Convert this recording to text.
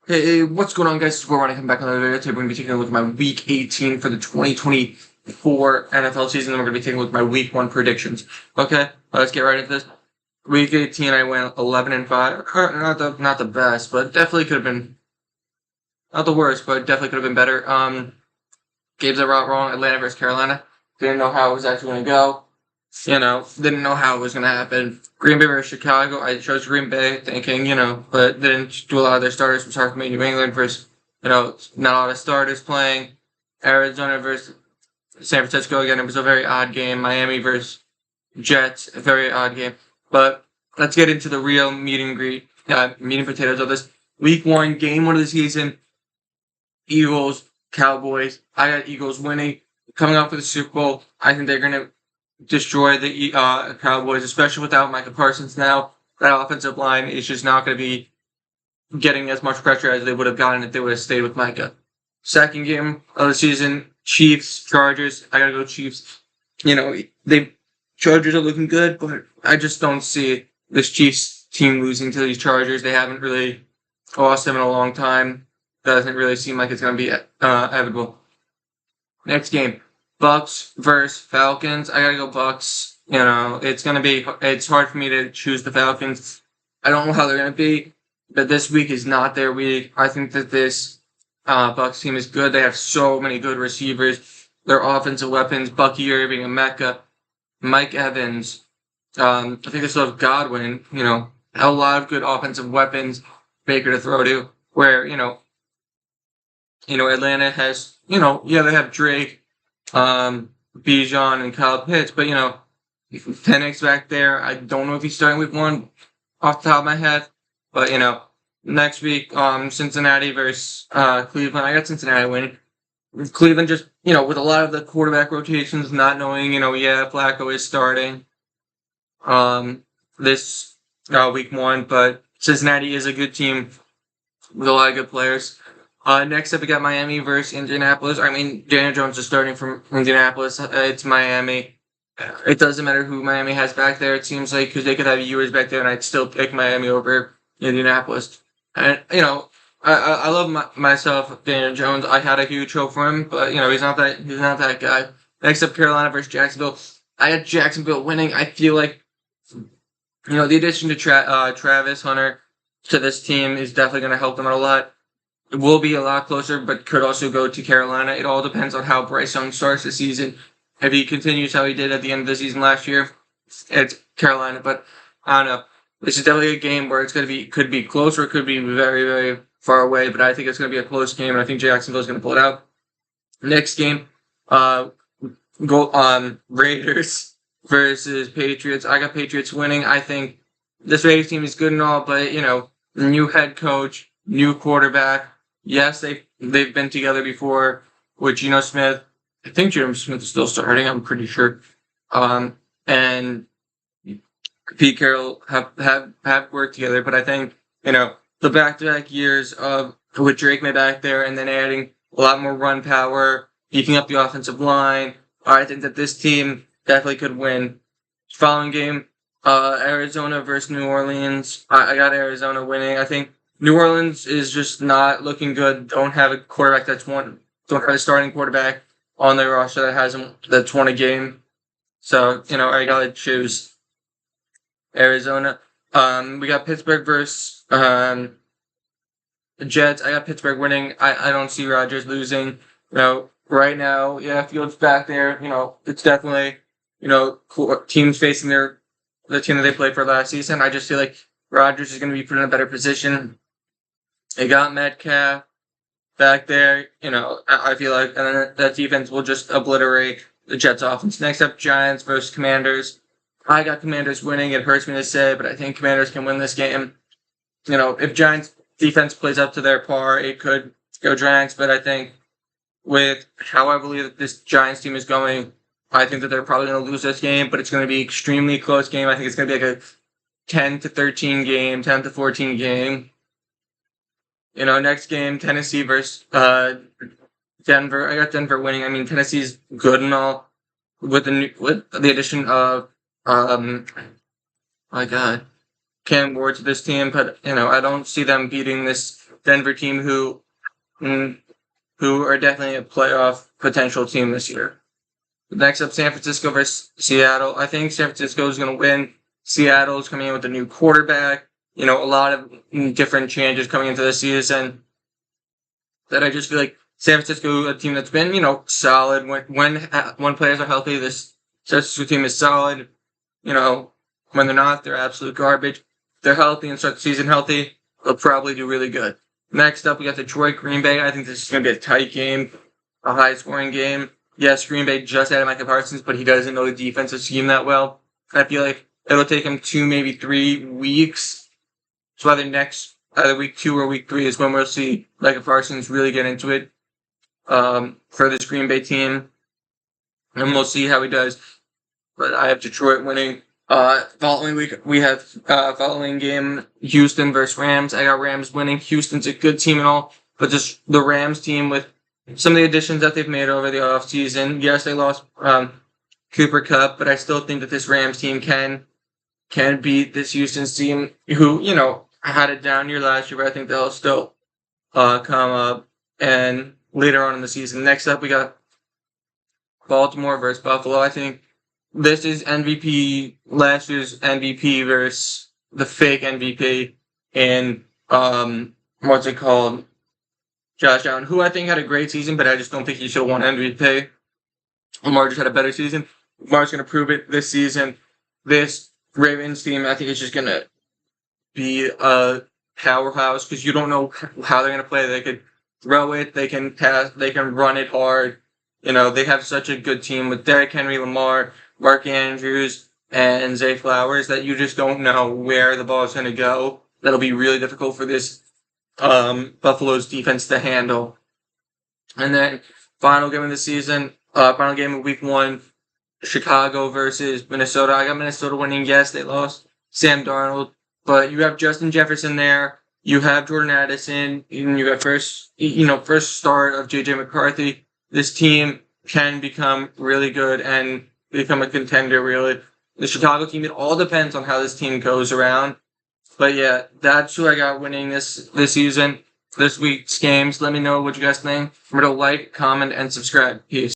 Hey, what's going on, guys? It's Warren. I come back on another video. Today we're going to be taking a look at my Week 18 for the 2024 NFL season, and we're going to be taking a look at my Week 1 predictions. Okay, let's get right into this. Week 18, I went 11-5. Not the best, but definitely could have been not the worst, but definitely could have been better. Games I wrote wrong. Atlanta versus Carolina. Didn't know how it was actually going to go. Didn't know how it was going to happen. Green Bay versus Chicago. I chose Green Bay thinking, but didn't do a lot of their starters. I'm sorry for me. New England versus, not a lot of starters playing. Arizona versus San Francisco. Again, it was a very odd game. Miami versus Jets. A very odd game. But let's get into the real meat and potatoes of this. Week 1, game 1 of the season. Eagles, Cowboys. I got Eagles winning. Coming off of the Super Bowl, I think they're going to destroy the Cowboys, especially without Micah Parsons now. That offensive line is just not going to be getting as much pressure as they would have gotten if they would have stayed with Micah. Second game of the season, Chiefs, Chargers. I got to go Chiefs. Chargers are looking good, but I just don't see this Chiefs team losing to these Chargers. They haven't really lost them in a long time. Doesn't really seem like it's going to be inevitable. Next game. Bucks versus Falcons. I gotta go Bucks. It's hard for me to choose the Falcons. I don't know how they're gonna be, but this week is not their week. I think that this Bucks team is good. They have so many good receivers. Their offensive weapons: Bucky Irving, Emeka, Mike Evans. I think they still have Godwin. A lot of good offensive weapons. Baker to throw to. Where Atlanta has. They have Drake. Bijan and Kyle Pitts, but Penix back there. I don't know if he's starting week 1 off the top of my head, but next week, Cincinnati versus Cleveland. I got Cincinnati winning. Cleveland just with a lot of the quarterback rotations, not knowing Flacco is starting this week 1, but Cincinnati is a good team with a lot of good players. Next up, we got Miami versus Indianapolis. Daniel Jones is starting from Indianapolis. It's Miami. It doesn't matter who Miami has back there, it seems like, because they could have Ewers back there, and I'd still pick Miami over Indianapolis. And, I love myself, Daniel Jones. I had a huge hope for him, but, he's not that guy. Next up, Carolina versus Jacksonville. I had Jacksonville winning. I feel like, the addition to Travis Hunter to this team is definitely going to help them out a lot. It will be a lot closer, but could also go to Carolina. It all depends on how Bryce Young starts the season. If he continues how he did at the end of the season last year, it's Carolina. But I don't know. This is definitely a game where could be close, or it could be very, very far away. But I think it's going to be a close game, and I think Jacksonville is going to pull it out. Next game, Raiders versus Patriots. I got Patriots winning. I think this Raiders team is good and all, but new head coach, new quarterback. Yes, they've been together before with Geno Smith. I think Geno Smith is still starting. I'm pretty sure. And Pete Carroll have worked together, but I think the back-to-back years of with Drake May back there, and then adding a lot more run power, beefing up the offensive line. I think that this team definitely could win. Following game, Arizona versus New Orleans. I got Arizona winning. I think New Orleans is just not looking good. Don't have a quarterback don't have a starting quarterback on their roster that's won a game. So, I gotta choose Arizona. We got Pittsburgh versus the Jets. I got Pittsburgh winning. I don't see Rodgers losing. Right now, Fields back there. It's definitely, teams facing the team that they played for last season. I just feel like Rodgers is going to be put in a better position. They got Metcalf back there. I feel like that defense will just obliterate the Jets' offense. Next up, Giants versus Commanders. I got Commanders winning. It hurts me to say, but I think Commanders can win this game. If Giants' defense plays up to their par, it could go Giants, but I think with how I believe that this Giants team is going, I think that they're probably going to lose this game, but it's going to be an extremely close game. I think it's going to be like a 10-13 game, 10-14 game. Next game, Tennessee versus Denver. I got Denver winning. Tennessee's good and all with the addition of my God, Cam Ward to this team, but I don't see them beating this Denver team who are definitely a playoff potential team this year. Next up, San Francisco versus Seattle. I think San Francisco is going to win. Seattle is coming in with a new quarterback. A lot of different changes coming into the season that I just feel like San Francisco, a team that's been, solid. When players are healthy, this San Francisco team is solid. When they're not, they're absolute garbage. If they're healthy and start the season healthy, they'll probably do really good. Next up, we got Detroit, Green Bay. I think this is going to be a tight game, a high-scoring game. Yes, Green Bay just added Micah Parsons, but he doesn't know the defensive scheme that well. I feel like it'll take him 2, maybe 3 weeks. So either week 2 or week 3 is when we'll see Micah Parsons really get into it for this Green Bay team. And we'll see how he does. But I have Detroit winning. Following week, we have following game, Houston versus Rams. I got Rams winning. Houston's a good team and all, but just the Rams team with some of the additions that they've made over the offseason. Yes, they lost Cooper Kupp, but I still think that this Rams team can beat this Houston team who, had a down year last year, but I think they'll still come up and later on in the season. Next up, we got Baltimore versus Buffalo. I think this is last year's MVP versus the fake MVP and what's it called? Josh Allen, who I think had a great season, but I just don't think he should have won MVP. Lamar just had a better season. Lamar's going to prove it this season. This Ravens team, I think, is just going to be a powerhouse because you don't know how they're going to play. They could throw it, they can pass, they can run it hard. They have such a good team with Derrick Henry, Lamar, Mark Andrews, and Zay Flowers that you just don't know where the ball is going to go. That'll be really difficult for this Buffalo's defense to handle. And then final game of the season, final game of week 1, Chicago versus Minnesota. I got Minnesota winning. Yes, they lost Sam Darnold, but you have Justin Jefferson there. You have Jordan Addison, and you got first start of JJ McCarthy. This team can become really good and become a contender, really. The Chicago team, it all depends on how this team goes around. But yeah, that's who I got winning this season, this week's games. Let me know what you guys think. Remember to like, comment, and subscribe. Peace.